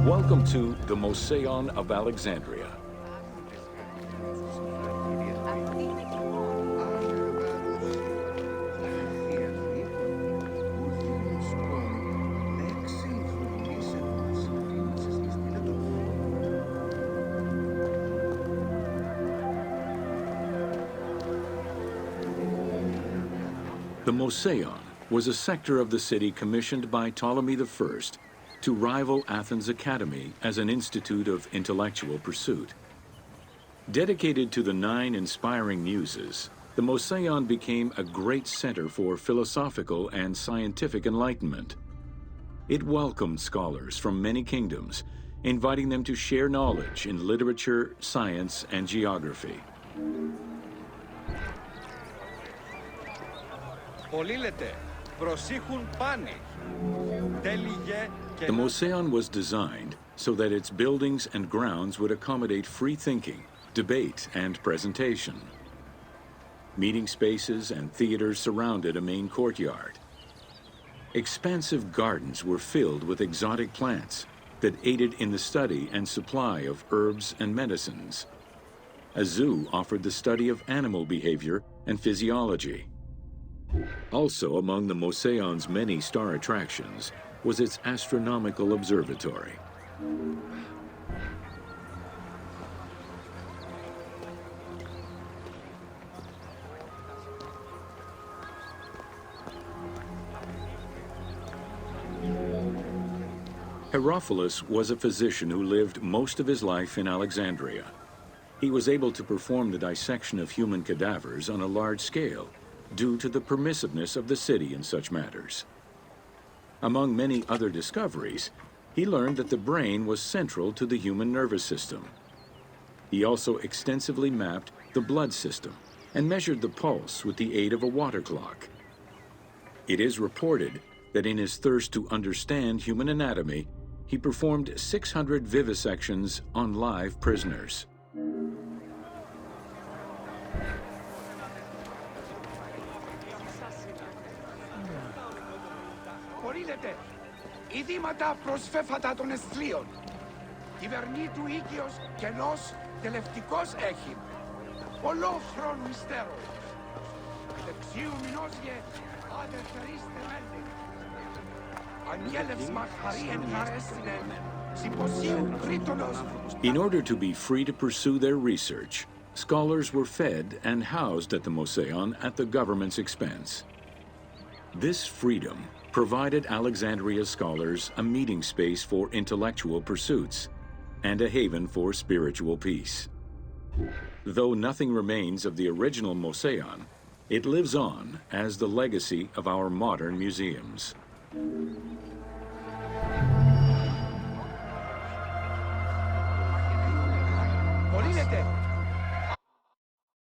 Welcome to the Mouseion of Alexandria. The Mouseion was a sector of the city commissioned by Ptolemy I to rival Athens' Academy as an institute of intellectual pursuit. Dedicated to the 9 inspiring muses, the Mouseion became a great center for philosophical and scientific enlightenment. It welcomed scholars from many kingdoms, inviting them to share knowledge in literature, science, and geography. The Mouseion was designed so that its buildings and grounds would accommodate free thinking, debate, and presentation. Meeting spaces and theaters surrounded a main courtyard. Expansive gardens were filled with exotic plants that aided in the study and supply of herbs and medicines. A zoo offered the study of animal behavior and physiology. Also among the Mouseion's many star attractions was its astronomical observatory. Herophilus was a physician who lived most of his life in Alexandria. He was able to perform the dissection of human cadavers on a large scale, due to the permissiveness of the city in such matters. Among many other discoveries, he learned that the brain was central to the human nervous system. He also extensively mapped the blood system and measured the pulse with the aid of a water clock. It is reported that in his thirst to understand human anatomy, he performed 600 vivisections on live prisoners. Ειδήματα προσφέφατα των εσθλίων. Κυβερνήτου οίκαιος κενός τελευτικός έχει. Πολλό χρόνο μυστέρω. Δεξίου μηνώσγε αδερφερίστε μέντε. Αγγέλευς μαχαρί εν χαρέσινε. Συμποσίου κρίτονος. In order to be free to pursue their research, scholars were fed and housed at the Mouseion at the government's expense. This freedom provided Alexandria's scholars a meeting space for intellectual pursuits and a haven for spiritual peace. Though nothing remains of the original Mouseion, it lives on as the legacy of our modern museums. Πολύνετε,